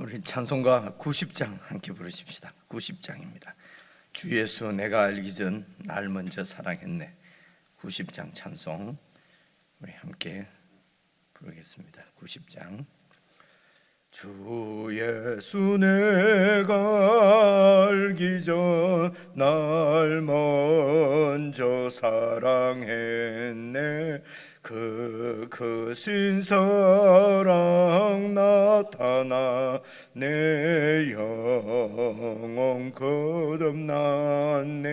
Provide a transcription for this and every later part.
우리 찬송가 90장 함께 부르십시다. 90장입니다. 주 예수 내가 알기 전 날 먼저 사랑했네. 90장 찬송 우리 함께 부르겠습니다. 90장. 주 예수 내가 알기 전 날 먼저 사랑했네. 그 크신 사랑 나타나 내 영혼 거듭났네.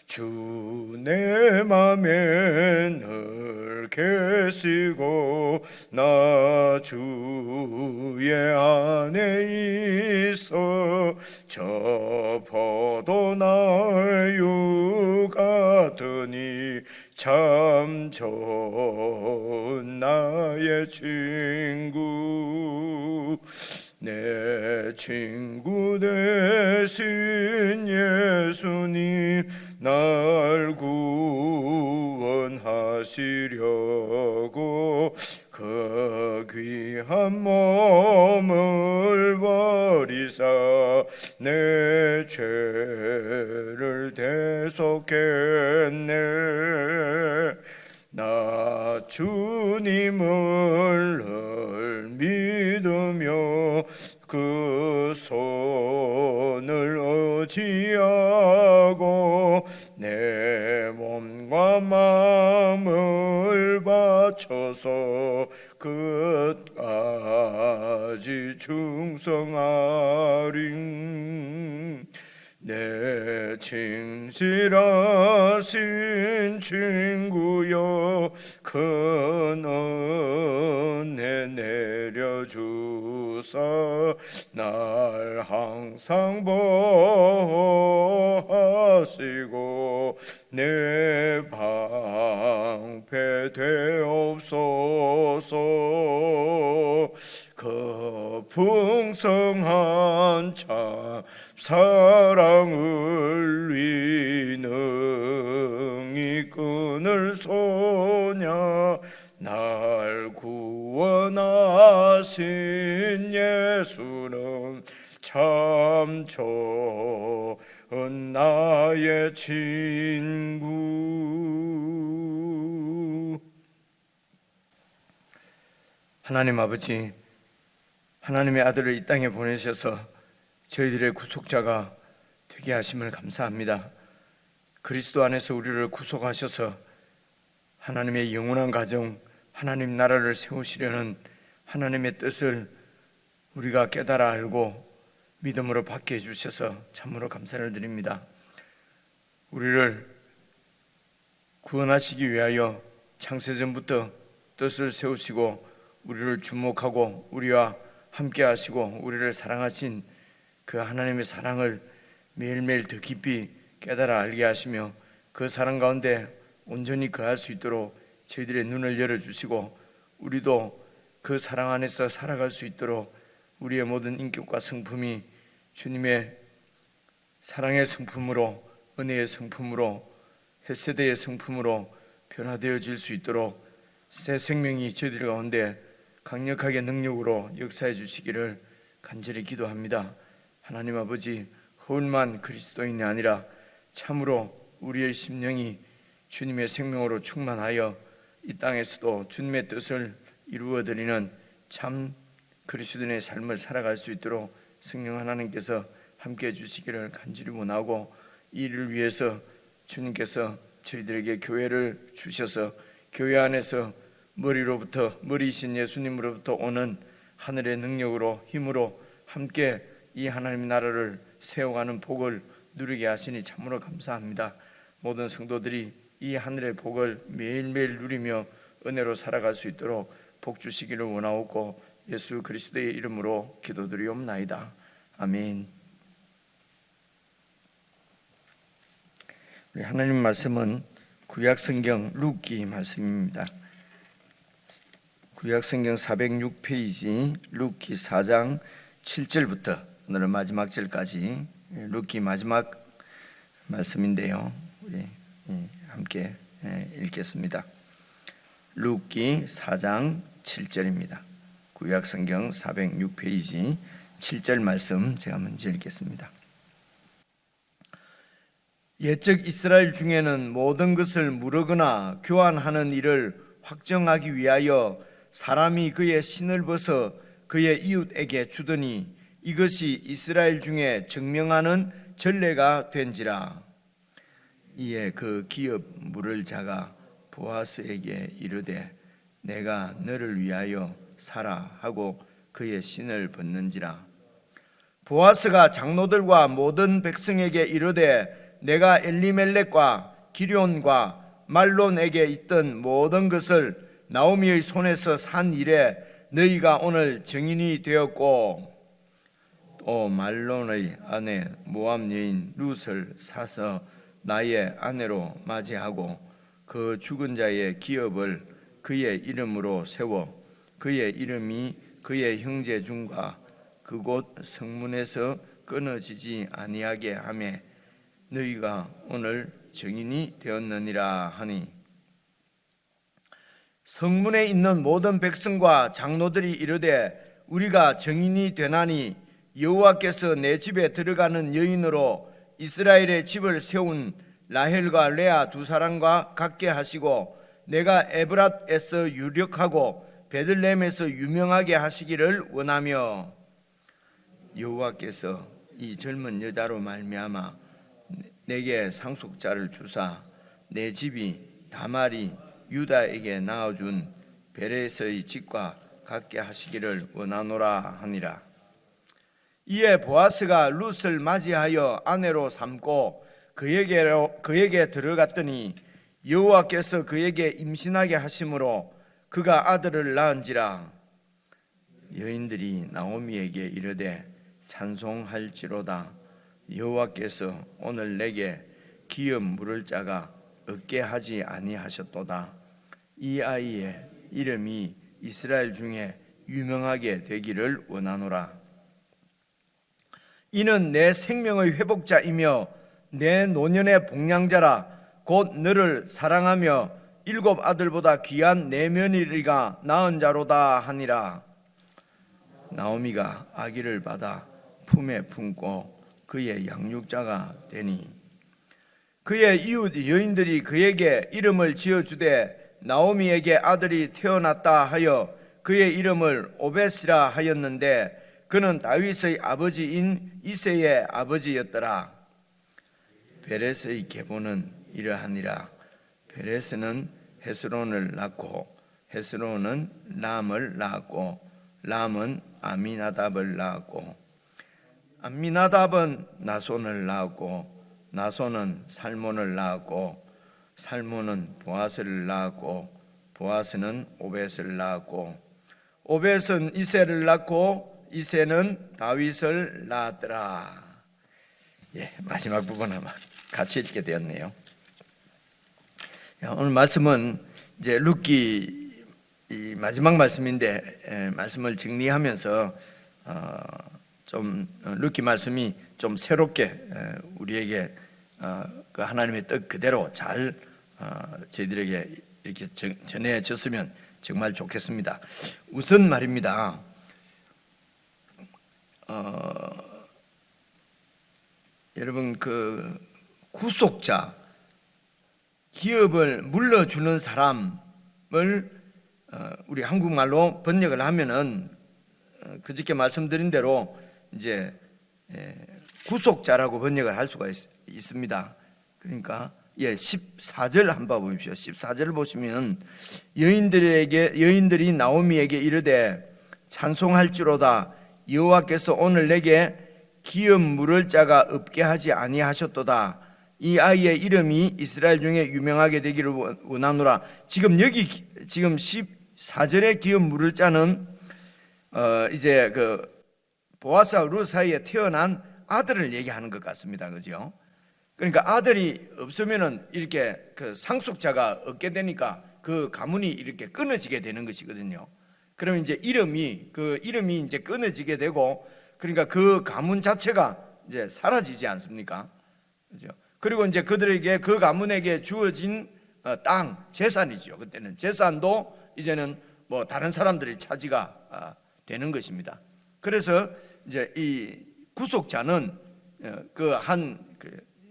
주 내 맘에 늘 계시고 나 주의 안에 있어 저 포도 나유 같으니 참 좋은 나의 친구. 내 친구 되신 예수님 날 구원하시려고 그 귀한 몸을 버리사 내 죄를 대속했네. 나 주님을 늘 믿으며 그 손을 의지하고 내 몸과 마음을 바쳐서 끝까지 충성하리. 내 진실하신 친구여 큰 은혜 내려주사 날 항상 보호하시고 내 방패 되옵소서. 그 풍성한 참 사랑을 위능이 끊을 소냐. 날 구원하신 예수는 참 좋은 나의 친구. 하나님 아버지, 하나님의 아들을 이 땅에 보내셔서 저희들의 구속자가 되게 하심을 감사합니다. 그리스도 안에서 우리를 구속하셔서 하나님의 영원한 가정, 하나님 나라를 세우시려는 하나님의 뜻을 우리가 깨달아 알고 믿음으로 받게 해주셔서 참으로 감사를 드립니다. 우리를 구원하시기 위하여 창세전부터 뜻을 세우시고 우리를 주목하고 우리와 함께 하시고 우리를 사랑하신 그 하나님의 사랑을 매일매일 더 깊이 깨달아 알게 하시며 그 사랑 가운데 온전히 거할 수 있도록 저희들의 눈을 열어주시고 우리도 그 사랑 안에서 살아갈 수 있도록 우리의 모든 인격과 성품이 주님의 사랑의 성품으로, 은혜의 성품으로, 헤세드의 성품으로 변화되어질 수 있도록 새 생명이 저희들 가운데 강력하게 능력으로 역사해 주시기를 간절히 기도합니다. 하나님 아버지, 허울만 그리스도인이 아니라 참으로 우리의 심령이 주님의 생명으로 충만하여 이 땅에서도 주님의 뜻을 이루어드리는 참 그리스도인의 삶을 살아갈 수 있도록 성령 하나님께서 함께해 주시기를 간절히 원하고, 이 일을 위해서 주님께서 저희들에게 교회를 주셔서 교회 안에서 머리이신 예수님으로부터 오는 하늘의 능력으로 힘으로 함께 이 하나님의 나라를 세워가는 복을 누리게 하시니 참으로 감사합니다. 모든 성도들이 이 하늘의 복을 매일매일 누리며 은혜로 살아갈 수 있도록 복 주시기를 원하옵고 예수 그리스도의 이름으로 기도드리옵나이다. 아멘. 우리 하나님 말씀은 구약성경 룻기 말씀입니다. 구약성경 406페이지 룻기 4장 7절부터 오늘은 마지막 절까지 룻기 마지막 말씀인데요. 우리 함께 읽겠습니다. 룻기 4장 7절입니다. 구약성경 406페이지 7절 말씀 제가 먼저 읽겠습니다. 옛적 이스라엘 중에는 모든 것을 무르거나 교환하는 일을 확정하기 위하여 사람이 그의 신을 벗어 그의 이웃에게 주더니 이것이 이스라엘 중에 증명하는 전례가 된지라. 이에 그 기업 물을 자가 보아스에게 이르되 내가 너를 위하여 사라 하고 그의 신을 벗는지라. 보아스가 장로들과 모든 백성에게 이르되 내가 엘리멜렉과 기럨과 말론에게 있던 모든 것을 나오미의 손에서 산 이래 너희가 오늘 증인이 되었고 또 말론의 아내 모압 여인 룻을 사서 나의 아내로 맞이하고 그 죽은 자의 기업을 그의 이름으로 세워 그의 이름이 그의 형제 중과 그곳 성문에서 끊어지지 아니하게 하며 너희가 오늘 증인이 되었느니라 하니 성문에 있는 모든 백성과 장로들이 이르되 우리가 증인이 되나니 여호와께서 내 집에 들어가는 여인으로 이스라엘의 집을 세운 라헬과 레아 두 사람과 같게 하시고 내가 에브랏에서 유력하고 베들레헴에서 유명하게 하시기를 원하며 여호와께서 이 젊은 여자로 말미암아 내게 상속자를 주사 내 집이 다말이 유다에게 낳아준 베레스의 집과 같게 하시기를 원하노라 하니라. 이에 보아스가 룻을 맞이하여 아내로 삼고 그에게 들어갔더니 여호와께서 그에게 임신하게 하심으로 그가 아들을 낳은지라. 여인들이 나오미에게 이르되 찬송할지로다 여호와께서 오늘 내게 기업 물을 자가 얻게 하지 아니하셨도다. 이 아이의 이름이 이스라엘 중에 유명하게 되기를 원하노라. 이는 내 생명의 회복자이며 내 노년의 복량자라. 곧 너를 사랑하며 7 아들보다 귀한 내 며느리가 낳은 자로다 하니라. 나오미가 아기를 받아 품에 품고 그의 양육자가 되니 그의 이웃 여인들이 그에게 이름을 지어주되 나오미에게 아들이 태어났다 하여 그의 이름을 오벳이라 하였는데 그는 다윗의 아버지인 이새의 아버지였더라. 베레스의 계보는 이러하니라. 베레스는 헤스론을 낳고 헤스론은 람을 낳았고 람은 아미나답을 낳았고 아미나답은 나손을 낳았고 나손은 살몬을 낳았고 살몬은 보아스를 낳았고 보아스는 오벳을 낳았고 오벳은 이새를 낳고 이새는 다윗을 낳았더라. 마지막 부분 아마 같이 읽게 되었네요. 오늘 말씀은 이제 룻기 이 마지막 말씀인데 말씀을 정리하면서 좀 룻기 말씀이 좀 새롭게 우리에게 그 하나님의 뜻 그대로 잘 저희들에게 이렇게 전해졌으면 정말 좋겠습니다. 우선 말입니다. 여러분 그 구속자 기업을 물러주는 사람을 우리 한국말로 번역을 하면은 그저께 말씀드린 대로 이제 구속자라고 번역을 할 수가 있습니다. 그러니까 14절 한번 보십시오. 14절을 보시면 여인들이 나오미에게 이르되 찬송할지로다 여호와께서 오늘 내게 기업 물을 자가 없게 하지 아니하셨도다. 이 아이의 이름이 이스라엘 중에 유명하게 되기를 원하노라. 지금 14절의 기업 물을 자는 이제 그 보아스와 룻 사이에 태어난 아들을 얘기하는 것 같습니다. 그죠? 그러니까 아들이 없으면은 이렇게 그 상속자가 없게 되니까 그 가문이 이렇게 끊어지게 되는 것이거든요. 그러면 이제 이름이 이제 끊어지게 되고 그러니까 그 가문 자체가 이제 사라지지 않습니까? 그죠? 그리고 이제 그들에게 그 가문에게 주어진 땅 재산이죠. 그때는 재산도 이제는 뭐 다른 사람들이 차지가 되는 것입니다. 그래서 이제 이 구속자는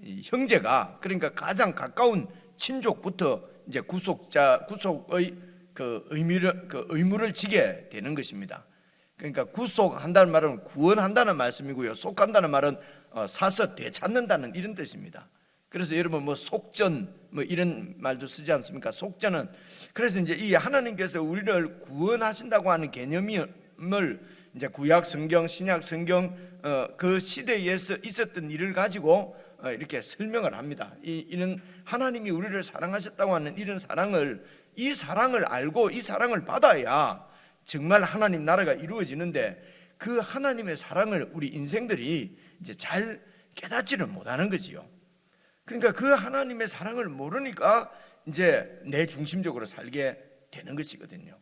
이 형제가, 그러니까 가장 가까운 친족부터 이제 구속의 의무를 지게 되는 것입니다. 그러니까 구속한다는 말은 구원한다는 말씀이고요. 속한다는 말은 사서 되찾는다는 이런 뜻입니다. 그래서 여러분 속전 이런 말도 쓰지 않습니까? 속전은, 그래서 이제 이 하나님께서 우리를 구원하신다고 하는 개념을 이제 구약 성경, 신약 성경 그 시대에 있었던 일을 가지고 이렇게 설명을 합니다. 이는 하나님이 우리를 사랑하셨다고 하는 이런 이 사랑을 알고 이 사랑을 받아야 정말 하나님 나라가 이루어지는데, 그 하나님의 사랑을 우리 인생들이 이제 잘 깨닫지를 못하는 거지요. 그러니까 그 하나님의 사랑을 모르니까 이제 내 중심적으로 살게 되는 것이거든요.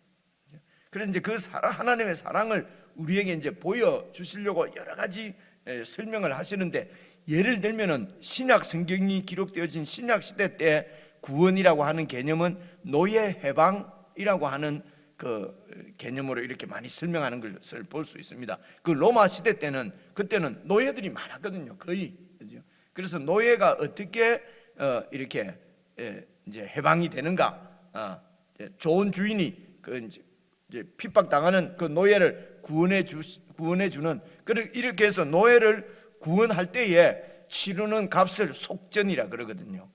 그래서 이제 그 하나님의 사랑을 우리에게 이제 보여주시려고 여러 가지 설명을 하시는데, 예를 들면은 신약 성경이 기록되어진 신약 시대 때 구원이라고 하는 개념은 노예 해방이라고 하는 그 개념으로 이렇게 많이 설명하는 것을 볼 수 있습니다. 그 로마 시대 때는, 그때는 노예들이 많았거든요, 거의. 그래서 노예가 어떻게 이렇게 이제 해방이 되는가? 좋은 주인이 이제 핍박당하는 그 노예를 구원해 주는, 이렇게 해서 노예를 구원할 때에 치르는 값을 속전이라 그러거든요.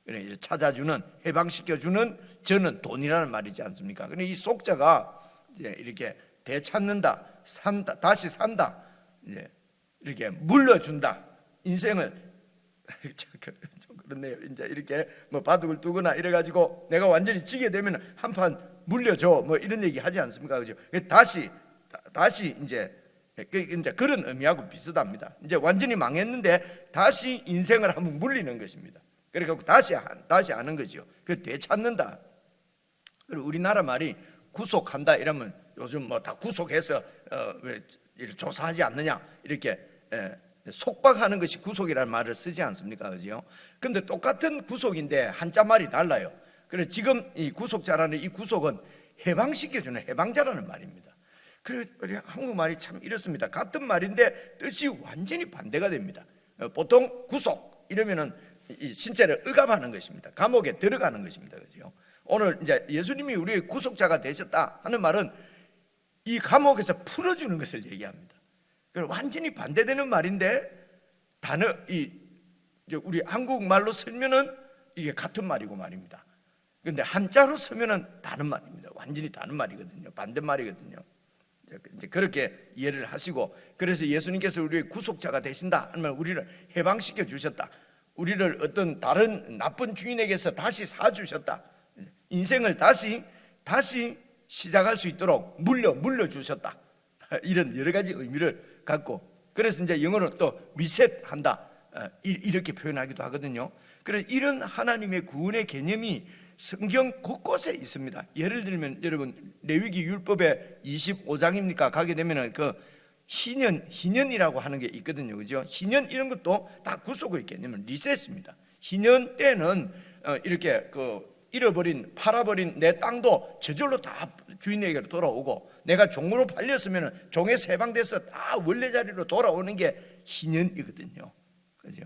이제 찾아주는, 해방시켜주는 저는 돈이라는 말이지 않습니까? 그런데 이 속자가 이제 이렇게 되찾는다, 산다, 다시 산다, 이제 이렇게 물려준다, 인생을 좀 그렇네요. 이제 이렇게 바둑을 두거나 이래가지고 내가 완전히 지게 되면 한 판 물려줘, 이런 얘기 하지 않습니까? 그죠? 다시 이제 그런 의미하고 비슷합니다. 이제 완전히 망했는데 다시 인생을 한번 물리는 것입니다. 그러니까 다시 하는 거죠. 그 되찾는다. 그리고 우리나라 말이 구속한다 이러면 요즘 다 구속해서 왜 조사하지 않느냐 이렇게 속박하는 것이 구속이라는 말을 쓰지 않습니까? 그죠? 근데 똑같은 구속인데 한자 말이 달라요. 그래서 지금 이 구속자라는 이 구속은 해방시켜주는 해방자라는 말입니다. 그래서 한국말이 참 이렇습니다. 같은 말인데 뜻이 완전히 반대가 됩니다. 보통 구속 이러면은 신체를 억압하는 것입니다. 감옥에 들어가는 것입니다. 그죠? 오늘 이제 예수님이 우리의 구속자가 되셨다 하는 말은 이 감옥에서 풀어주는 것을 얘기합니다. 완전히 반대되는 말인데 우리 한국말로 쓰면은 이게 같은 말이고 말입니다. 그런데 한자로 쓰면은 다른 말입니다. 완전히 다른 말이거든요. 반대말이거든요. 이제 그렇게 이해를 하시고, 그래서 예수님께서 우리의 구속자가 되신다 하면 우리를 해방시켜 주셨다. 우리를 어떤 다른 나쁜 주인에게서 다시 사주셨다. 인생을 다시 시작할 수 있도록 물려주셨다. 이런 여러 가지 의미를 갖고, 그래서 이제 영어로 또 리셋한다 이렇게 표현하기도 하거든요. 그래서 이런 하나님의 구원의 개념이 성경 곳곳에 있습니다. 예를 들면 여러분 레위기 율법의 25장입니까? 가게 되면은 그 희년이라고 하는 게 있거든요. 그죠? 희년 이런 것도 다 구속의 개념은 리셋입니다. 희년 때는 이렇게 팔아버린 내 땅도 저절로 다 주인에게로 돌아오고, 내가 종으로 팔렸으면 종에서 해방돼서 다 원래 자리로 돌아오는 게 희년이거든요. 그죠?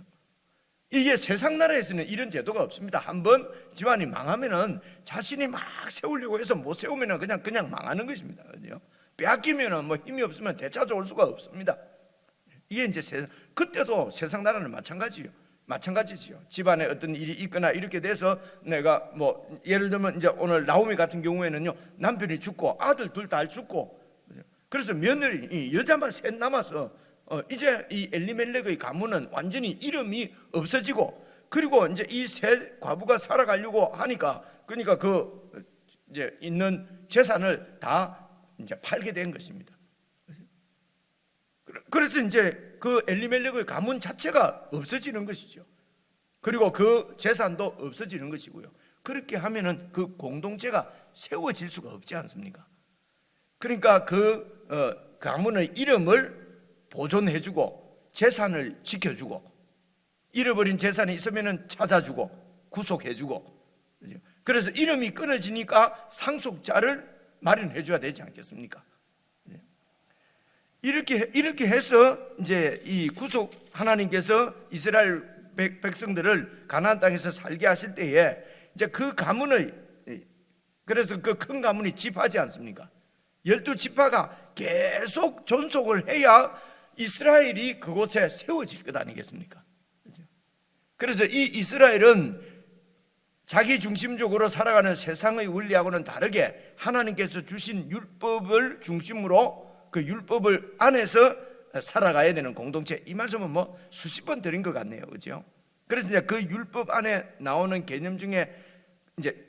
이게 세상 나라에서는 이런 제도가 없습니다. 한번 집안이 망하면은 자신이 막 세우려고 해서 못 세우면은 그냥 망하는 것입니다. 그죠? 빼앗기면은 힘이 없으면 되찾아올 수가 없습니다. 이게 이제 그때도 세상 나라는 마찬가지지요. 집안에 어떤 일이 있거나 이렇게 돼서 내가 예를 들면 이제 오늘 나오미 같은 경우에는요, 남편이 죽고 아들 둘 다 죽고, 그래서 며느리 여자만 셋 남아서 이제 이 엘리멜렉의 가문은 완전히 이름이 없어지고, 그리고 이제 이 세 과부가 살아가려고 하니까 그러니까 이제 있는 재산을 다 이제 팔게 된 것입니다. 그래서 이제 그 엘리멜렉의 가문 자체가 없어지는 것이죠. 그리고 그 재산도 없어지는 것이고요. 그렇게 하면은 그 공동체가 세워질 수가 없지 않습니까? 그러니까 그 가문의 이름을 보존해주고 재산을 지켜주고, 잃어버린 재산이 있으면은 찾아주고 구속해주고, 그래서 이름이 끊어지니까 상속자를 마련해줘야 되지 않겠습니까? 이렇게 해서 이제 이 구속 하나님께서 이스라엘 백성들을 가나안 땅에서 살게 하실 때에 이제 그 가문의, 그래서 그 큰 가문이 지파지 않습니까? 12지파가 계속 존속을 해야 이스라엘이 그곳에 세워질 것 아니겠습니까? 그래서 이 이스라엘은 자기 중심적으로 살아가는 세상의 원리하고는 다르게 하나님께서 주신 율법을 중심으로 그 율법을 안에서 살아가야 되는 공동체. 이 말씀은 뭐 수십 번 드린 것 같네요, 그죠? 그래서 이제 그 율법 안에 나오는 개념 중에 이제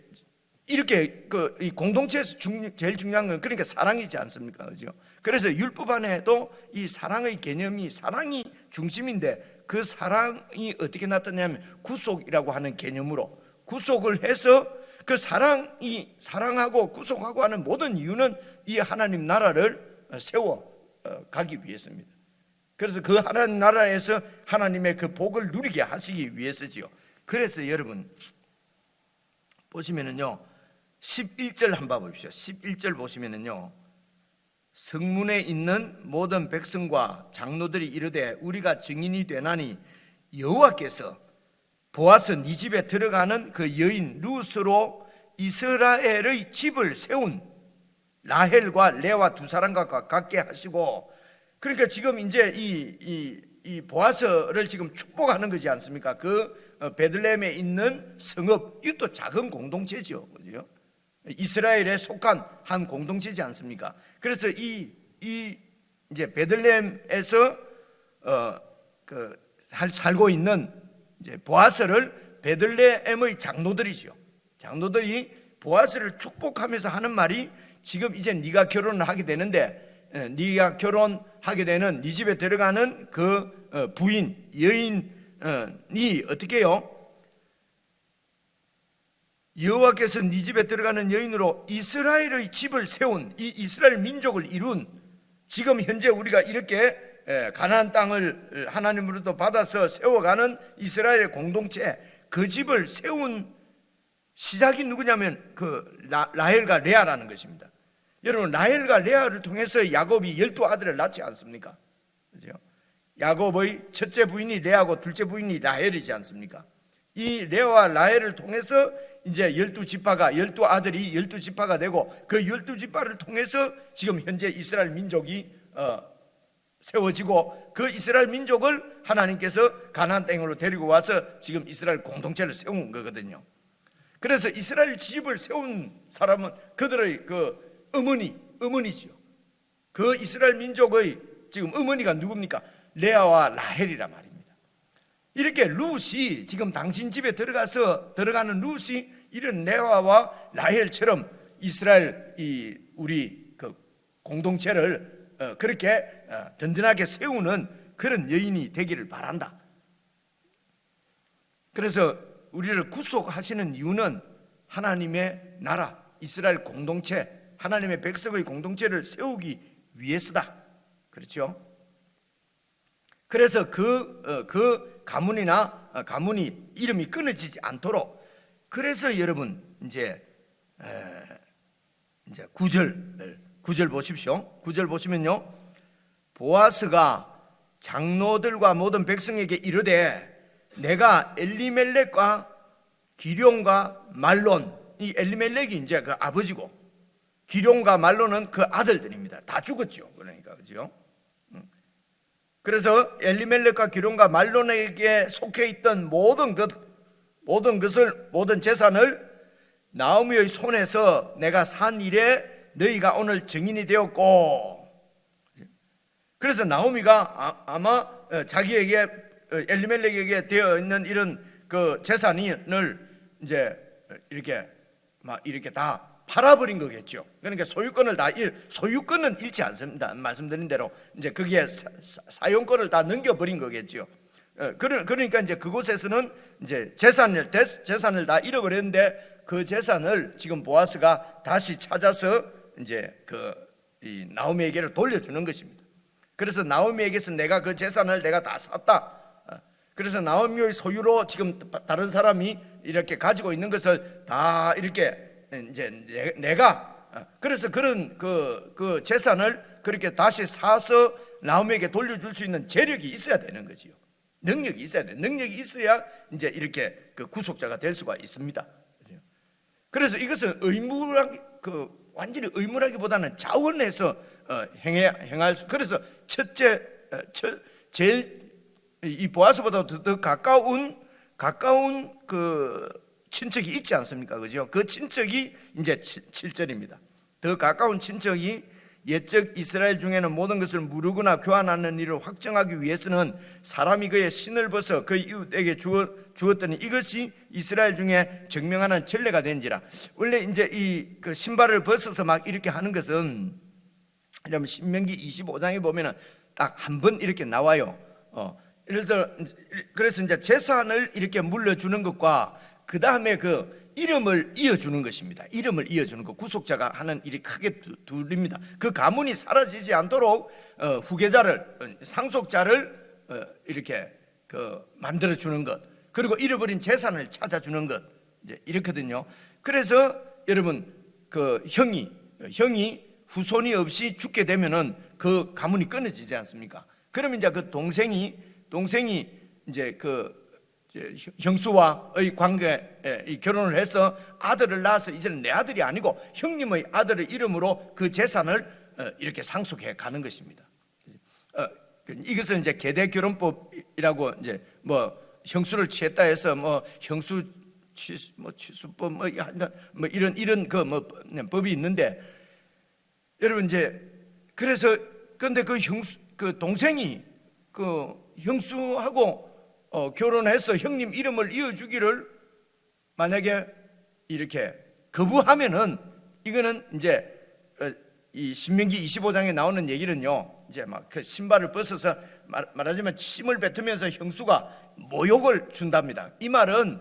이렇게 이 공동체에서 제일 중요한 건 그러니까 사랑이지 않습니까, 그죠? 그래서 율법 안에도 이 사랑의 개념이, 사랑이 중심인데 그 사랑이 어떻게 나타나냐면 구속이라고 하는 개념으로 구속을 해서 그 사랑하고 구속하고 하는 모든 이유는 이 하나님 나라를 세워 가기 위해서입니다. 그래서 그 하나님 나라에서 하나님의 그 복을 누리게 하시기 위해서지요. 그래서 여러분 보시면은요, 11절 한번 보십시오. 11절 보시면은요, 성문에 있는 모든 백성과 장로들이 이르되 우리가 증인이 되나니 여호와께서 보아스 네 집에 들어가는 그 여인 룻으로 이스라엘의 집을 세운 라헬과 레와 두 사람과 같게 하시고, 그러니까 지금 이제 이 보아스를 지금 축복하는 거지 않습니까? 그 베들레헴에 있는 성읍, 이것도 작은 공동체죠, 그죠? 이스라엘에 속한 한 공동체지 않습니까? 그래서 이 이제 베들레헴에서 살고 있는 이제 보아스를 베들레헴의 장로들이죠. 장로들이 보아스를 축복하면서 하는 말이 지금 이제 네가 결혼을 하게 되는데 네가 결혼하게 되는 네 집에 들어가는 그 부인, 여인이 어떻게 해요? 여호와께서 네 집에 들어가는 여인으로 이스라엘의 집을 세운, 이 이스라엘 민족을 이룬, 지금 현재 우리가 이렇게 가나안 땅을 하나님으로부터 받아서 세워가는 이스라엘의 공동체, 그 집을 세운 시작이 누구냐면 그 라헬과 레아라는 것입니다. 여러분, 라헬과 레아를 통해서 야곱이 12아들을 낳지 않습니까? 그죠? 야곱의 첫째 부인이 레아고 둘째 부인이 라헬이지 않습니까? 이 레아와 라헬을 통해서 이제 12지파가, 12아들이 12지파가 되고, 그 12지파를 통해서 지금 현재 이스라엘 민족이 세워지고, 그 이스라엘 민족을 하나님께서 가나안 땅으로 데리고 와서 지금 이스라엘 공동체를 세운 거거든요. 그래서 이스라엘 집을 세운 사람은 그들의 그 어머니죠. 그 이스라엘 민족의 지금 어머니가 누굽니까? 레아와 라헬이란 말입니다. 이렇게 룻이 지금 당신 집에 들어가는 룻이 이런 레아와 라헬처럼 이스라엘 우리 그 공동체를 그렇게 든든하게 세우는 그런 여인이 되기를 바란다. 그래서 우리를 구속하시는 이유는 하나님의 나라, 이스라엘 공동체, 하나님의 백성의 공동체를 세우기 위해서다. 그렇죠? 그래서 그 가문이 이름이 끊어지지 않도록, 그래서 여러분 이제 9절 보십시오. 9절 보시면요, 보아스가 장로들과 모든 백성에게 이르되 내가 엘리멜렉과 기룡과 말론, 이 엘리멜렉이 이제 그 아버지고 기룡과 말론은 그 아들들입니다. 다 죽었죠. 그러니까 그죠? 그래서 엘리멜렉과 기룡과 말론에게 속해 있던 모든 재산을 나오미의 손에서 내가 산 이래 너희가 오늘 증인이 되었고, 그래서 나오미가 아마 자기에게 엘리멜렉에게 되어 있는 이런 그 재산을 이제 이렇게 다 팔아버린 거겠죠. 그러니까 소유권은 잃지 않습니다. 말씀드린 대로 이제 거기에 사용권을 다 넘겨버린 거겠죠. 그러니까 이제 그곳에서는 이제 재산을 다 잃어버렸는데, 그 재산을 지금 보아스가 다시 찾아서 이제 이 나오미에게로 돌려주는 것입니다. 그래서 나오미에게서 내가 그 재산을 내가 다 샀다. 그래서 나오미의 소유로 지금 다른 사람이 이렇게 가지고 있는 것을 다 이렇게 이제 내가 그래서 그런 그 재산을 그렇게 다시 사서 나오미에게 돌려줄 수 있는 재력이 있어야 되는 거지요. 능력이 있어야 돼. 능력이 있어야 이제 이렇게 그 구속자가 될 수가 있습니다. 그래서 이것은 완전히 의무라기보다는 자원해서 행할 수. 그래서 제일 이 보아스보다 더 가까운 그 친척이 있지 않습니까? 그죠? 그 친척이 이제 7절입니다. 더 가까운 친척이 옛적 이스라엘 중에는 모든 것을 무르거나 교환하는 일을 확정하기 위해서는 사람이 그의 신을 벗어 그 이웃에게 주었더니 이것이 이스라엘 중에 증명하는 전례가 된지라. 원래 이제 그 신발을 벗어서 막 이렇게 하는 것은 신명기 25장에 보면은 딱 한 번 이렇게 나와요. 그래서 이제 재산을 이렇게 물려주는 것과 그 다음에 그 이름을 이어주는 것입니다. 이름을 이어주는 것, 구속자가 하는 일이 크게 둘입니다. 그 가문이 사라지지 않도록 후계자를, 상속자를 이렇게 만들어주는 것, 그리고 잃어버린 재산을 찾아주는 것, 이제 이렇거든요. 그래서 여러분 그 형이 후손이 없이 죽게 되면은 그 가문이 끊어지지 않습니까? 그러면 이제 그 동생이 이제 형수와의 관계에 결혼을 해서 아들을 낳아서 이제는 내 아들이 아니고 형님의 아들의 이름으로 그 재산을 이렇게 상속해 가는 것입니다. 이것은 이제 계대결혼법이라고 이제 뭐 형수를 취했다 해서 뭐 형수 취수법 뭐 이런 법이 있는데, 여러분 이제 그래서 근데 그 동생이 그 형수하고 결혼해서 형님 이름을 이어주기를 만약에 이렇게 거부하면은, 이거는 이제 이 신명기 25장에 나오는 얘기는요, 이제 막 그 신발을 벗어서 말하자면 침을 뱉으면서 형수가 모욕을 준답니다. 이 말은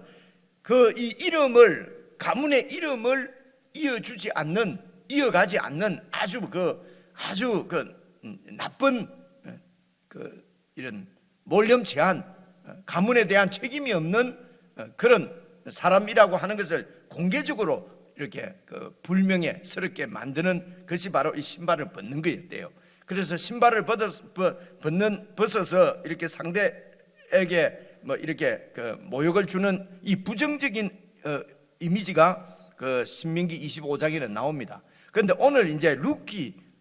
이 이름을, 가문의 이름을 이어가지 않는 아주 나쁜 이런 몰염치한, 가문에 대한 책임이 없는 그런 사람이라고 하는 것을 공개적으로 이렇게 불명예스럽게 만드는 것이 바로 이 신발을 벗는 거였대요. 그래서 신발을 벗어서 이렇게 상대에게 뭐 이렇게 모욕을 주는 이 부정적인 이미지가 그 신명기 25장에는 나옵니다. 그런데 오늘 이제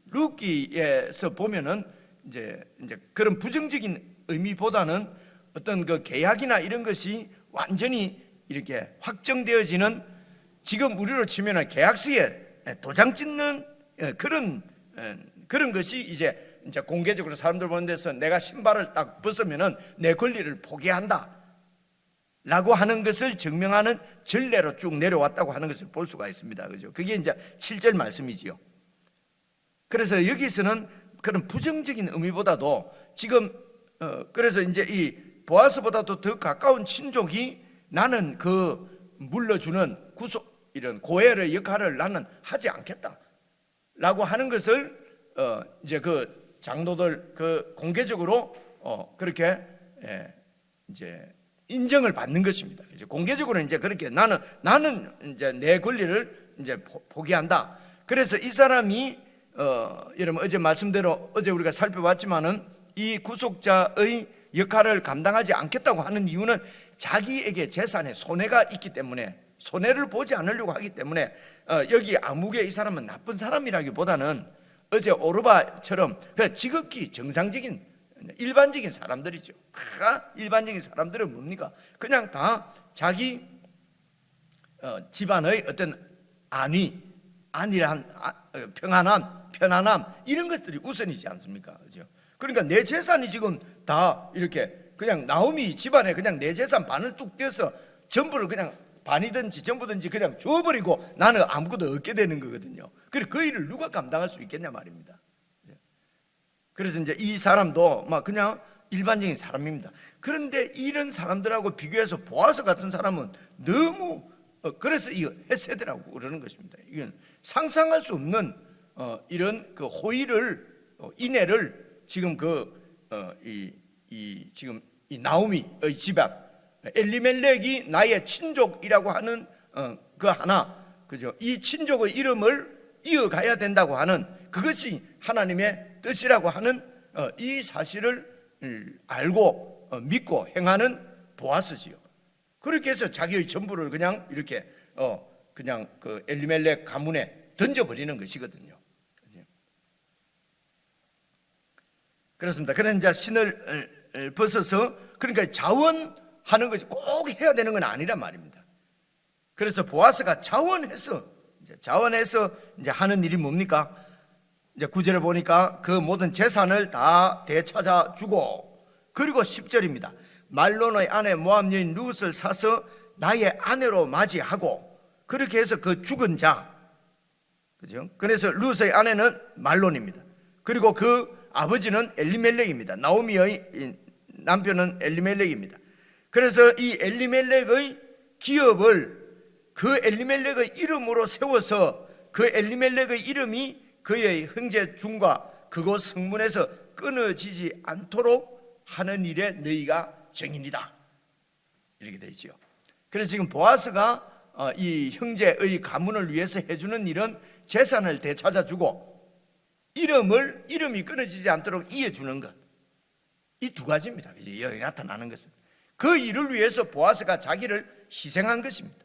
룻기에서 보면은 이제 그런 부정적인 의미보다는 어떤 그 계약이나 이런 것이 완전히 이렇게 확정되어지는, 지금 우리로 치면은 계약서에 도장 찍는 그런 것이 이제 공개적으로 사람들 보는 데서 내가 신발을 딱 벗으면은 내 권리를 포기한다 라고 하는 것을 증명하는 전례로 쭉 내려왔다고 하는 것을 볼 수가 있습니다. 그죠? 그게 이제 7절 말씀이지요. 그래서 여기서는 그런 부정적인 의미보다도 지금 그래서 이제 이 보아스보다도 더 가까운 친족이 나는 물려주는 이런 고엘의 역할을 나는 하지 않겠다 라고 하는 것을 이제 그 장로들 공개적으로 그렇게 이제 인정을 받는 것입니다. 이제 공개적으로 이제 그렇게 나는 이제 내 권리를 이제 포기한다. 그래서 이 사람이 여러분 어제 말씀대로 어제 우리가 살펴봤지만은 이 구속자의 역할을 감당하지 않겠다고 하는 이유는 자기에게 재산에 손해가 있기 때문에, 손해를 보지 않으려고 하기 때문에 여기 아무개 이 사람은 나쁜 사람이라기보다는 어제 오르바처럼 그냥 지극히 정상적인 일반적인 사람들이죠. 일반적인 사람들은 뭡니까? 그냥 다 자기 집안의 어떤 안일한 편안함 이런 것들이 우선이지 않습니까? 그죠? 그러니까 내 재산이 지금 다 이렇게 그냥 나오미 집안에 그냥 내 재산 반을 뚝 떼서 전부를 그냥 반이든지 전부든지 그냥 줘버리고 나는 아무것도 얻게 되는 거거든요. 그래서 그 일을 누가 감당할 수 있겠냐 말입니다. 그래서 이제 이 사람도 막 그냥 일반적인 사람입니다. 그런데 이런 사람들하고 비교해서 보아스 같은 사람은 너무 그래서 이 헤세드라고 그러는 것입니다. 이건 상상할 수 없는 이런 그 호의를 인애를 지금 지금 이 나오미의 집안 엘리멜렉이 나의 친족이라고 하는 그죠? 이 친족의 이름을 이어가야 된다고 하는 그것이 하나님의 뜻이라고 하는 이 사실을 알고 믿고 행하는 보아스지요. 그렇게 해서 자기의 전부를 그냥 이렇게 그냥 그 엘리멜렉 가문에 던져버리는 것이거든요. 그렇습니다. 그런 이제 신을 벗어서 그러니까 자원하는 것이 꼭 해야 되는 건 아니란 말입니다. 그래서 보아스가 자원해서 이제 하는 일이 뭡니까? 이제 9절에 보니까 그 모든 재산을 다 되찾아 주고, 그리고 10절입니다. 말론의 아내 모압 여인 룻을 사서 나의 아내로 맞이하고, 그렇게 해서 그 죽은 자, 그죠? 그래서 룻의 아내는 말론입니다. 그리고 그 아버지는 엘리멜렉입니다. 나오미의 남편은 엘리멜렉입니다. 그래서 이 엘리멜렉의 기업을 그 엘리멜렉의 이름으로 세워서 그 엘리멜렉의 이름이 그의 형제 중과 그곳 성문에서 끊어지지 않도록 하는 일에 너희가 증인이다, 이렇게 되어 있죠. 그래서 지금 보아스가 이 형제의 가문을 위해서 해주는 일은 재산을 되찾아주고 이름이 끊어지지 않도록 이어주는 것, 이 두 가지입니다. 여기 나타나는 것은 그 일을 위해서 보아스가 자기를 희생한 것입니다.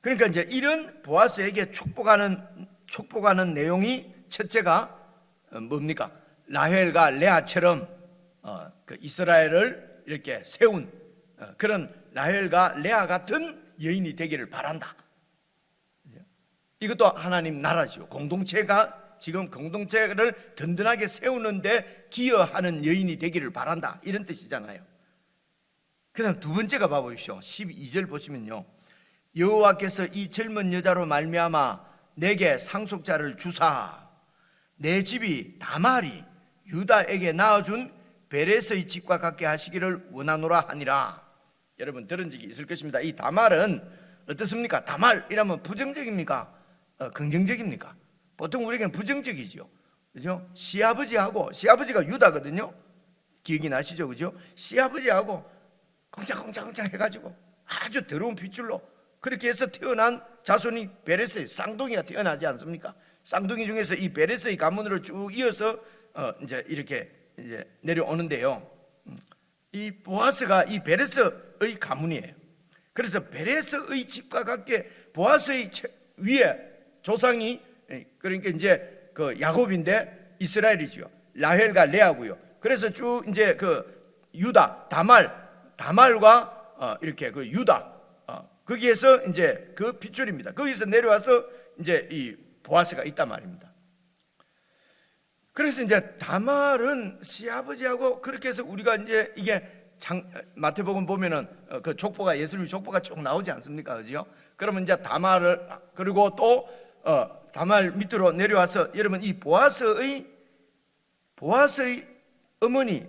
그러니까 이제 이런 보아스에게 축복하는 내용이, 첫째가 뭡니까? 라헬과 레아처럼 그 이스라엘을 이렇게 세운 그런 라헬과 레아 같은 여인이 되기를 바란다. 이것도 하나님 나라죠. 공동체가 지금 공동체를 든든하게 세우는데 기여하는 여인이 되기를 바란다, 이런 뜻이잖아요. 그 다음 두 번째가 봐보십시오. 12절 보시면요, 여호와께서 이 젊은 여자로 말미암아 내게 상속자를 주사 내 집이 다말이 유다에게 낳아준 베레스의 집과 같게 하시기를 원하노라 하니라. 여러분 들은 적이 있을 것입니다. 이 다말은 어떻습니까? 다말이라면 부정적입니까? 긍정적입니까? 보통 우리에게는 부정적이죠. 그죠? 시아버지가 유다거든요. 기억이 나시죠? 그죠? 시아버지하고 공장공장 해가지고 아주 더러운 핏줄로 그렇게 해서 태어난 자손이 베레스의 쌍둥이가 태어나지 않습니까? 쌍둥이 중에서 이 베레스의 가문으로 쭉 이어서 이제 이렇게 이제 내려오는데요. 이 보아스가 이 베레스의 가문이에요. 그래서 베레스의 집과 같게 보아스의 위에 조상이, 그러니까 이제 그 야곱인데 이스라엘이죠. 라헬과 레아고요. 그래서 쭉 이제 그 유다, 다말과 이렇게 그 유다, 거기에서 이제 그 핏줄입니다. 거기서 내려와서 이제 이 보아스가 있단 말입니다. 그래서 이제 다말은 시아버지하고 그렇게 해서 우리가 이제 이게 마태복음 보면은 그 족보가, 예수님의 족보가 쭉 나오지 않습니까? 그죠? 그러면 이제 다말을, 그리고 또 다말 밑으로 내려와서 여러분 이 보아스의 어머니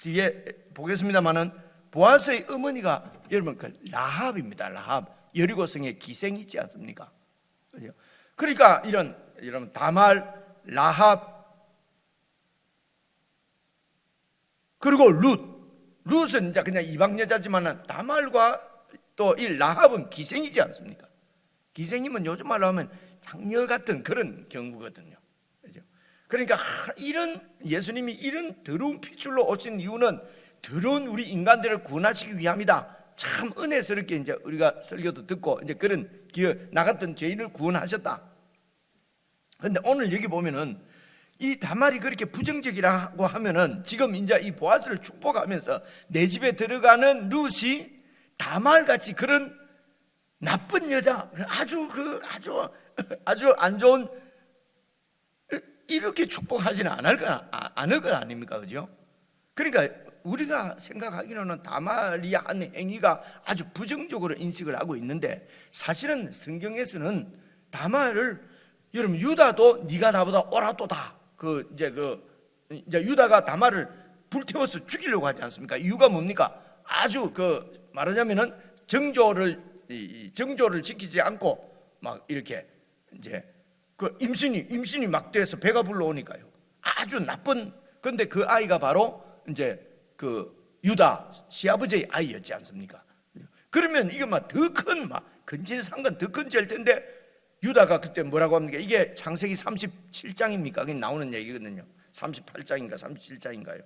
뒤에 보겠습니다만은 보아스의 어머니가 여러분 그 라합입니다. 라합, 여리고성의 기생이 있지 않습니까? 그죠? 그러니까 여러분 다말, 라합, 그리고 룻은 이제 그냥 이방 여자지만은 다말과 또 이 라합은 기생이지 않습니까? 기생이면 요즘 말로 하면 장녀 같은 그런 경우거든요. 그죠? 그러니까 예수님이 이런 더러운 핏줄로 오신 이유는 더러운 우리 인간들을 구원하시기 위함이다. 참 은혜스럽게 이제 우리가 설교도 듣고 이제 그런 나 같은 죄인을 구원하셨다. 그런데 오늘 여기 보면은 이 다말이 그렇게 부정적이라고 하면은 지금 이제 이 보아스를 축복하면서 내 집에 들어가는 룻이 다말같이 그런 나쁜 여자, 아주 안 좋은, 이렇게 축복하지는 않을 것 아닙니까? 그죠? 그러니까 우리가 생각하기로는 다말이 한 행위가 아주 부정적으로 인식을 하고 있는데, 사실은 성경에서는 다말을, 여러분 유다도 네가 나보다 옳았도다, 이제 유다가 다말을 불태워서 죽이려고 하지 않습니까? 이유가 뭡니까? 아주 말하자면은 정조를 지키지 않고 막 이렇게 이제 임신이 막 돼서 배가 불러오니까요. 아주 나쁜. 그런데 그 아이가 바로 이제 유다 시아버지의 아이였지 않습니까? 그러면 이게 더 큰 근친상간 더 큰 죄일 텐데 유다가 그때 뭐라고 합니까? 이게 창세기 37장입니까? 그게 나오는 얘기거든요. 38장인가 37장인가요?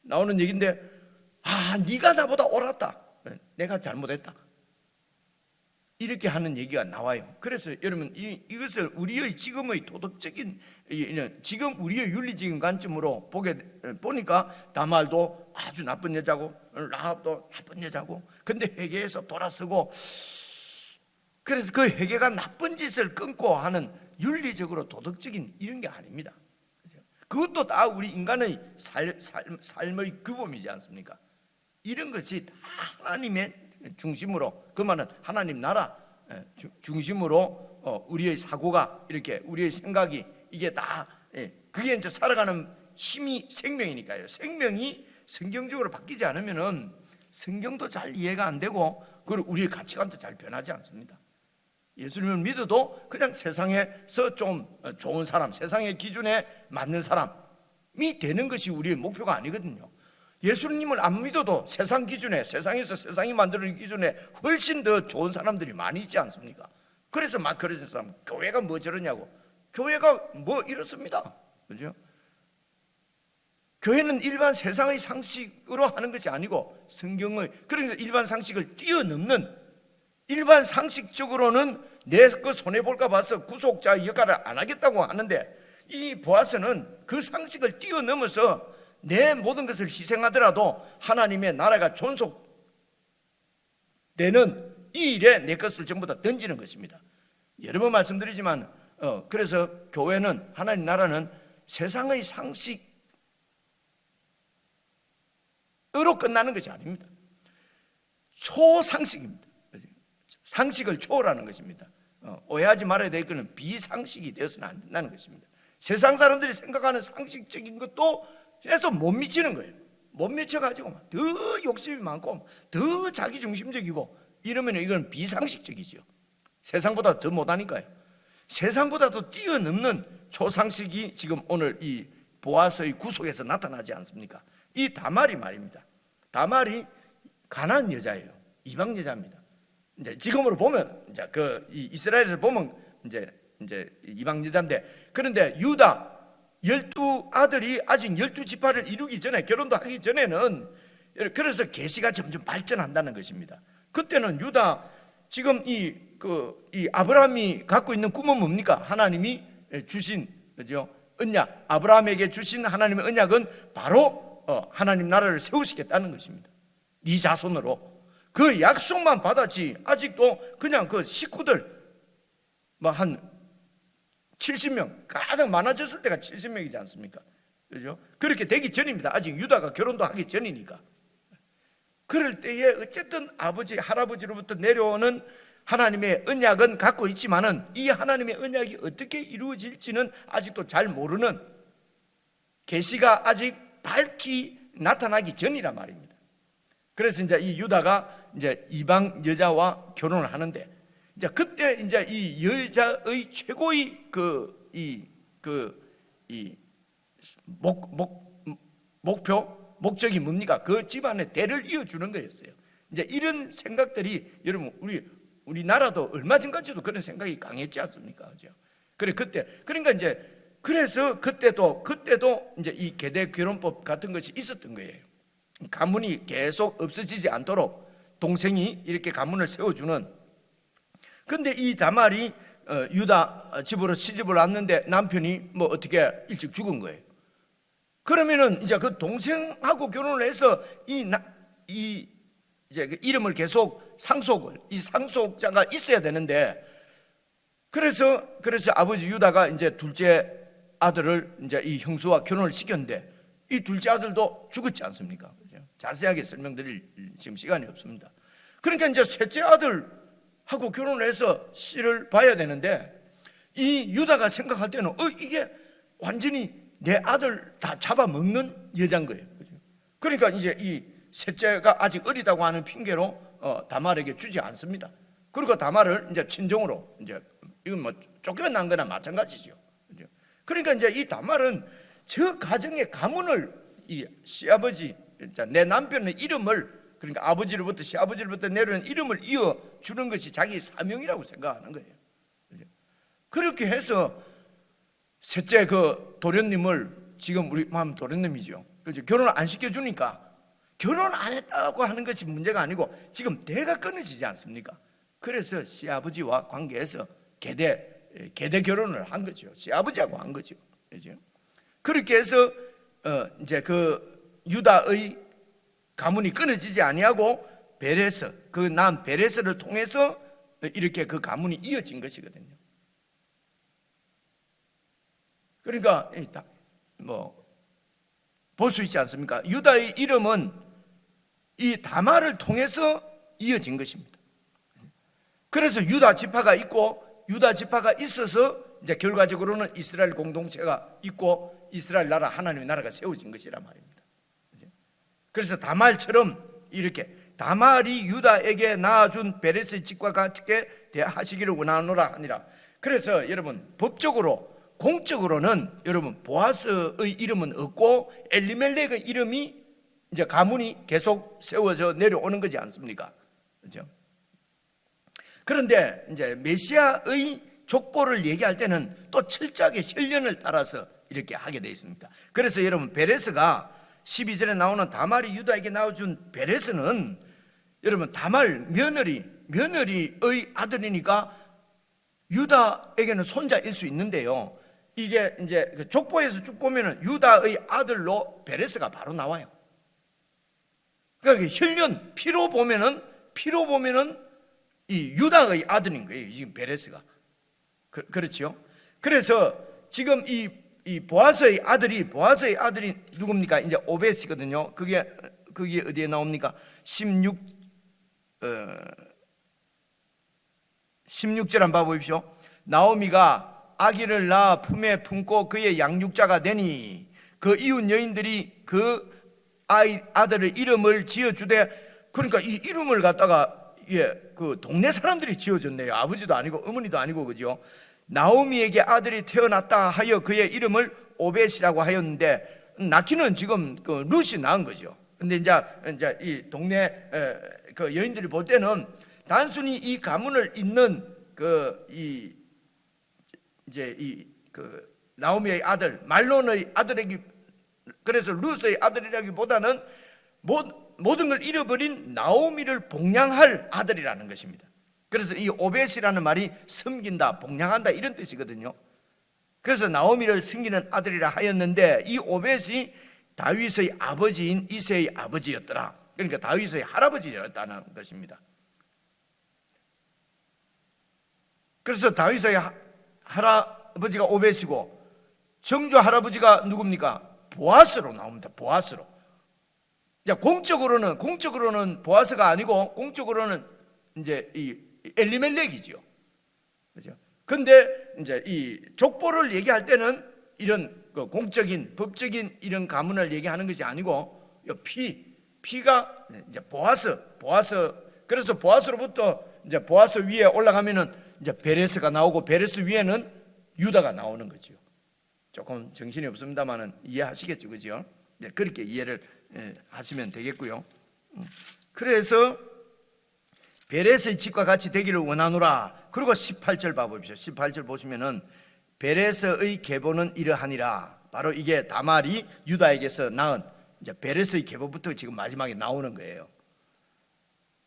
나오는 얘기인데, 네가 나보다 옳았다, 내가 잘못했다, 이렇게 하는 얘기가 나와요. 그래서 여러분, 이것을 우리의 지금의 도덕적인, 지금 우리의 윤리적인 관점으로 보니까 다말도 아주 나쁜 여자고 라합도 나쁜 여자고, 근데 회개해서 돌아서고, 그래서 그 회개가 나쁜 짓을 끊고 하는 윤리적으로 도덕적인 이런 게 아닙니다. 그것도 다 우리 인간의 삶의 규범이지 않습니까? 이런 것이 다 하나님의 중심으로, 그 말은 하나님 나라 중심으로 우리의 사고가, 이렇게 우리의 생각이, 이게 다 그게 이제 살아가는 힘이 생명이니까요. 생명이 성경적으로 바뀌지 않으면은 성경도 잘 이해가 안 되고, 그리고 우리의 가치관도 잘 변하지 않습니다. 예수님을 믿어도 그냥 세상에서 좀 좋은 사람, 세상의 기준에 맞는 사람이 되는 것이 우리의 목표가 아니거든요. 예수님을 안 믿어도 세상 기준에, 세상에서 세상이 만드는 기준에 훨씬 더 좋은 사람들이 많이 있지 않습니까? 그래서 막 그러는 사람, 교회가 뭐 저러냐고. 교회가 뭐 이렇습니다, 그죠? 교회는 일반 세상의 상식으로 하는 것이 아니고 성경의, 그러니까 일반 상식을 뛰어넘는, 일반 상식적으로는 내 그 손해볼까 봐서 구속자 역할을 안 하겠다고 하는데, 이 보아스는 그 상식을 뛰어넘어서 내 모든 것을 희생하더라도 하나님의 나라가 존속되는 이 일에 내 것을 전부 다 던지는 것입니다. 여러 번 말씀드리지만 그래서 교회는, 하나님 나라는 세상의 상식으로 끝나는 것이 아닙니다. 초상식입니다. 상식을 초월하는 것입니다. 오해하지 말아야 될 것은 비상식이 되어서는 안 된다는 것입니다. 세상 사람들이 생각하는 상식적인 것도 해서 못 미치는 거예요. 못 미쳐가지고 더 욕심이 많고 더 자기중심적이고 이러면 이건 비상식적이죠. 세상보다 더 못하니까요. 세상보다 더 뛰어넘는 초상식이 지금 오늘 이 보아스의 구속에서 나타나지 않습니까? 이 다말이 말입니다. 다말이 가나안 여자예요. 이방 여자입니다. 이제 지금으로 보면, 이제 이스라엘에서 보면 이제 이방 여자인데, 그런데 유다 12아들이 아직 12지파를 이루기 전에, 결혼도 하기 전에는, 그래서 계시가 점점 발전한다는 것입니다. 그때는 유다, 지금 이 아브라함이 갖고 있는 꿈은 뭡니까? 하나님이 주신, 그죠? 언약, 아브라함에게 주신 하나님의 언약은 바로 하나님 나라를 세우시겠다는 것입니다. 네 자손으로. 그 약속만 받았지, 아직도 그냥 그 식구들 뭐 한 70명, 가장 많아졌을 때가 70명이지 않습니까? 그죠? 그렇게 되기 전입니다. 아직 유다가 결혼도 하기 전이니까. 그럴 때에 어쨌든 아버지, 할아버지로부터 내려오는 하나님의 언약은 갖고 있지만은, 이 하나님의 언약이 어떻게 이루어질지는 아직도 잘 모르는, 계시가 아직 밝히 나타나기 전이란 말입니다. 그래서 이제 이 유다가 이제 이방 여자와 결혼을 하는데, 이제 그때 이제 이 여자의 최고의 목적이 뭡니까? 그 집안의 대를 이어주는 거였어요. 이제 이런 생각들이, 여러분 우리나라도 얼마 전까지도 그런 생각이 강했지 않습니까? 그죠? 그러니까 이제 그래서 그때도 이제 이 계대 결혼법 같은 것이 있었던 거예요. 가문이 계속 없어지지 않도록 동생이 이렇게 가문을 세워주는. 근데 이 다말이 유다 집으로 시집을 왔는데 남편이 뭐 어떻게 일찍 죽은 거예요. 그러면은 이제 그 동생하고 결혼을 해서 이제 그 이름을 계속 이 상속자가 있어야 되는데, 그래서 아버지 유다가 이제 둘째 아들을 이제 이 형수와 결혼을 시켰는데, 이 둘째 아들도 죽었지 않습니까? 자세하게 설명드릴 지금 시간이 없습니다. 그러니까 이제 셋째 아들하고 결혼을 해서 씨를 봐야 되는데, 이 유다가 생각할 때는 이게 완전히 내 아들 다 잡아먹는 여자인 거예요. 그러니까 이제 이 셋째가 아직 어리다고 하는 핑계로 다말에게 주지 않습니다. 그리고 다말을 이제 친정으로, 이제 이건 뭐 쫓겨난 거나 마찬가지죠. 그러니까 이제 이 다말은 저 가정의 가문을, 이 시아버지, 내 남편의 이름을, 그러니까 아버지로부터 시아버지로부터 내려오는 이름을 이어주는 것이 자기 사명이라고 생각하는 거예요. 그렇게 해서 셋째 그 도련님을, 지금 우리 마음 도련님이죠, 그죠? 결혼 안 시켜주니까, 결혼 안 했다고 하는 것이 문제가 아니고 지금 대가 끊어지지 않습니까? 그래서 시아버지와 관계에서 계대 결혼을 한 거죠. 시아버지하고 한 거죠. 그죠? 그렇게 해서 이제 그 유다의 가문이 끊어지지 아니하고 베레스, 그 남 베레스를 통해서 이렇게 그 가문이 이어진 것이거든요. 그러니까 뭐 볼 수 있지 않습니까? 유다의 이름은 이 다말을 통해서 이어진 것입니다. 그래서 유다 지파가 있고, 유다 지파가 있어서 이제 결과적으로는 이스라엘 공동체가 있고 이스라엘 나라, 하나님의 나라가 세워진 것이란 말입니다. 그래서 다말처럼 이렇게 다말이 유다에게 낳아준 베레스의 집과 같게 대하시기를 원하노라 하니라. 그래서 여러분 법적으로, 공적으로는 여러분 보아스의 이름은 없고 엘리멜렉의 이름이 이제 가문이 계속 세워져 내려오는 거지 않습니까? 그렇죠? 그런데 이제 메시아의 족보를 얘기할 때는 또 철저하게 혈연을 따라서 이렇게 하게 되어 있습니다. 그래서 여러분 베레스가 12절에 나오는 다말이 유다에게 낳아준 베레스는 여러분 다말 며느리의 아들이니까 유다에게는 손자일 수 있는데요, 이게 이제 그 족보에서 쭉 보면은 유다의 아들로 베레스가 바로 나와요. 그러니까 혈연 피로 보면은 이 유다의 아들인 거예요, 지금 베레스가. 그렇죠? 그래서 지금 이 보아스의 아들이 누굽니까? 이제 오벳이거든요. 그게 어디에 나옵니까? 16절 한번 봐보십시오. 나오미가 아기를 낳아 품에 품고 그의 양육자가 되니 그 이웃 여인들이 그 아들의 이름을 지어주되, 그러니까 이 이름을 갖다가 그 동네 사람들이 지어줬네요. 아버지도 아니고 어머니도 아니고, 그죠? 나오미에게 아들이 태어났다 하여 그의 이름을 오벳이라고 하였는데, 낳기는 지금 그 룻이 낳은 거죠. 근데 이제 이 동네 그 여인들이 볼 때는 단순히 이 가문을 잇는 그 나오미의 아들, 말론의 아들에게, 그래서 룻의 아들이라기보다는 모든 걸 잃어버린 나오미를 복양할 아들이라는 것입니다. 그래서 이 오벳이라는 말이 섬긴다, 복양한다 이런 뜻이거든요. 그래서 나오미를 섬기는 아들이라 하였는데, 이 오벳이 다윗의 아버지인 이새의 아버지였더라. 그러니까 다윗의 할아버지였다는 것입니다. 그래서 다윗의 할아버지가 오벳이고 정조 할아버지가 누굽니까? 보아스로 나옵니다. 보아스로. 공적으로는 보아스가 아니고 공적으로는 이제 이 엘리멜렉이지요. 그죠? 근데 이제 이 족보를 얘기할 때는 이런 그 공적인 법적인 이런 가문을 얘기하는 것이 아니고 피가 이제 보아스. 그래서 보아스로부터 이제 보아스 위에 올라가면은 이제 베레스가 나오고 베레스 위에는 유다가 나오는 거죠. 조금 정신이 없습니다만은 이해하시겠죠, 그죠? 네, 그렇게 이해를 하시면 되겠고요. 그래서 베레스의 집과 같이 되기를 원하노라. 그리고 18절 봐보십시오. 18절 보시면은 베레스의 계보는 이러하니라. 바로 이게 다말이 유다에게서 낳은 이제 베레스의 계보부터 지금 마지막에 나오는 거예요.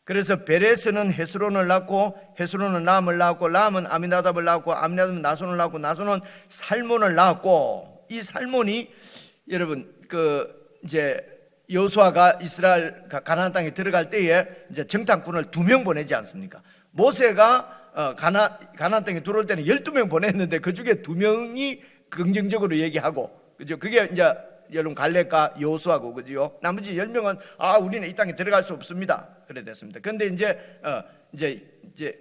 그래서 베레스는 헤스론을 낳고 헤스론은 람을 낳았고 람은 아미나답을 낳았고 아미나답은 나손을 낳았고 나손은 살몬을 낳았고, 이 살몬이 여러분 그 이제 여호수아가 이스라엘 가나안 땅에 들어갈 때에 이제 정탐꾼을 2명 보내지 않습니까? 모세가 가나안 땅에 들어올 때는 12명 보냈는데 그 중에 2명이 긍정적으로 얘기하고, 그죠? 그게 이제 여러분 갈렙과 여호수아고, 그죠? 나머지 10명은 우리는 이 땅에 들어갈 수 없습니다. 그래 됐습니다. 그런데 이제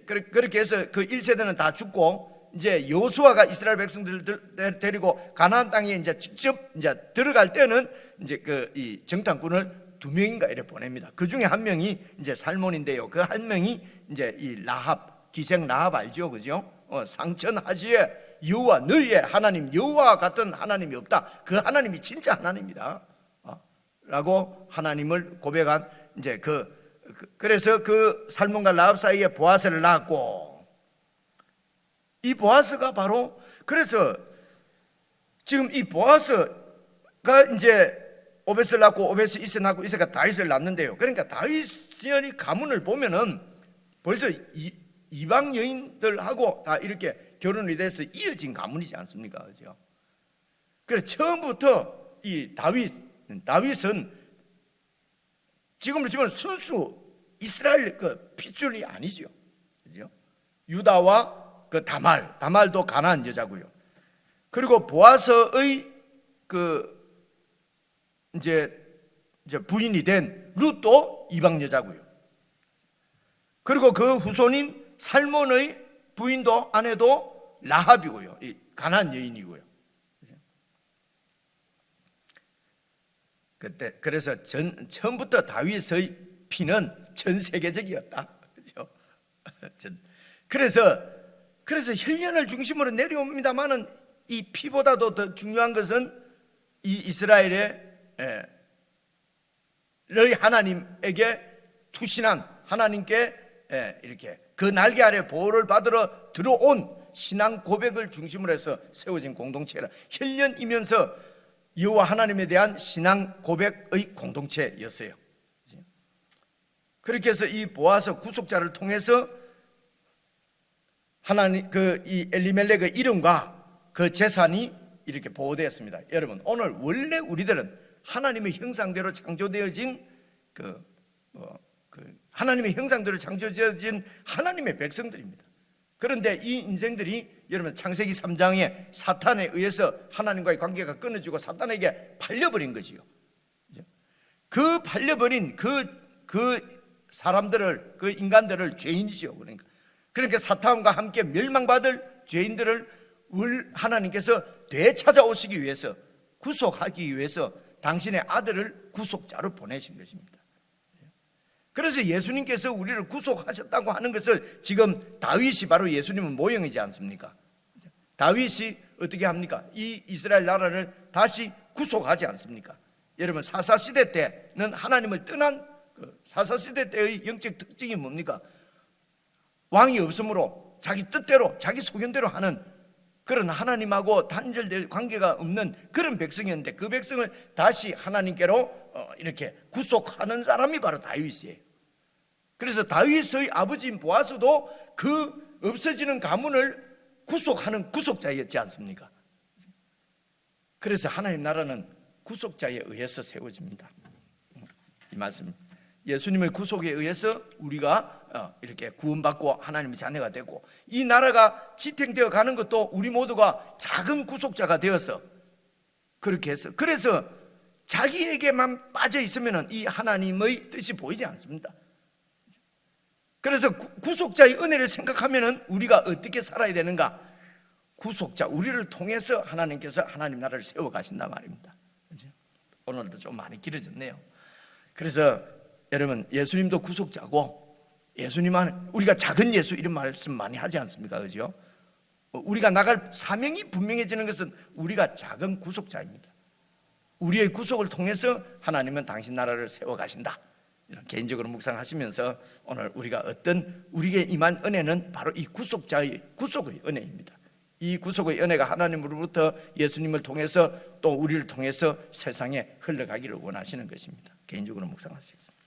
그렇게 해서 그 1세대는 다 죽고, 이제 여호수아가 이스라엘 백성들을 데리고 가나안 땅에 이제 직접 이제 들어갈 때는 이제 이 정탐꾼을 2명인가 이렇게 보냅니다. 그 중에 한 명이 이제 살몬인데요. 그 한 명이 이제 이 라합, 기생 라합 알죠, 그죠? 상천하지에 여호와 너희의 하나님 여호와 같은 하나님이 없다. 그 하나님이 진짜 하나님이다. 라고 하나님을 고백한 이제 그래서 그 살몬과 라합 사이에 보아스를 낳았고, 이 보아스가 바로, 그래서 지금 이 보아스가 이제 오벳을 낳고 오벳이 이세 낳고 이세가 다윗을 낳는데요. 그러니까 다윗의 가문을 보면은 벌써 이방 여인들하고 다 이렇게 결혼이 돼서 이어진 가문이지 않습니까? 그죠? 그래서 처음부터 이 다윗은 지금으로 치면 순수 이스라엘 그 핏줄이 아니죠. 그죠? 유다와 그 다말도 가나안 여자고요. 그리고 보아스의 그 이제 부인이 된 룻도 이방 여자고요. 그리고 그 후손인 살몬의 부인도 아내도 라합이고요. 이 가나안 여인이고요. 그래서 처음부터 다윗의 피는 전 세계적이었다. 그렇죠? 그래서 혈연을 중심으로 내려옵니다만은 이 피보다도 더 중요한 것은 이 이스라엘의 하나님에게 투신한 하나님께 이렇게 그 날개 아래 보호를 받으러 들어온 신앙 고백을 중심으로 해서 세워진 공동체라, 혈연이면서 여호와 하나님에 대한 신앙 고백의 공동체였어요. 그렇게 해서 이 보아스 구속자를 통해서 하나님 이 엘리멜렉의 이름과 그 재산이 이렇게 보호되었습니다. 여러분, 오늘 원래 우리들은 하나님의 형상대로 창조되어진 하나님의 형상대로 창조되어진 하나님의 백성들입니다. 그런데 이 인생들이 여러분 창세기 3장에 사탄에 의해서 하나님과의 관계가 끊어지고 사탄에게 팔려버린 거지요. 그 팔려버린 그 사람들을, 그 인간들을 죄인이죠. 그러니까 사탄과 함께 멸망받을 죄인들을 하나님께서 되찾아오시기 위해서, 구속하기 위해서 당신의 아들을 구속자로 보내신 것입니다. 그래서 예수님께서 우리를 구속하셨다고 하는 것을 지금 다윗이 바로 예수님은 모형이지 않습니까? 다윗이 어떻게 합니까? 이 이스라엘 나라를 다시 구속하지 않습니까? 여러분, 사사시대 때는 하나님을 떠난 사사시대 때의 영적 특징이 뭡니까? 왕이 없으므로 자기 뜻대로 자기 소견대로 하는 그런 하나님하고 단절된 관계가 없는 그런 백성이었는데, 그 백성을 다시 하나님께로 이렇게 구속하는 사람이 바로 다윗이에요. 그래서 다윗의 아버지인 보아스도 그 없어지는 가문을 구속하는 구속자였지 않습니까? 그래서 하나님 나라는 구속자에 의해서 세워집니다. 이 말씀, 예수님의 구속에 의해서 우리가 이렇게 구원받고 하나님의 자녀가 되고, 이 나라가 지탱되어 가는 것도 우리 모두가 작은 구속자가 되어서 그렇게 해서, 그래서 자기에게만 빠져 있으면 이 하나님의 뜻이 보이지 않습니다. 그래서 구속자의 은혜를 생각하면 우리가 어떻게 살아야 되는가? 구속자, 우리를 통해서 하나님께서 하나님 나라를 세워가신단 말입니다. 오늘도 좀 많이 길어졌네요. 그래서 여러분, 예수님도 구속자고, 예수님은 우리가 작은 예수 이런 말씀 많이 하지 않습니까? 그죠? 우리가 나갈 사명이 분명해지는 것은 우리가 작은 구속자입니다. 우리의 구속을 통해서 하나님은 당신 나라를 세워가신다. 이런 개인적으로 묵상하시면서 오늘 우리가 우리에게 임한 은혜는 바로 이 구속자의 구속의 은혜입니다. 이 구속의 은혜가 하나님으로부터 예수님을 통해서 또 우리를 통해서 세상에 흘러가기를 원하시는 것입니다. 개인적으로 묵상하시겠습니다.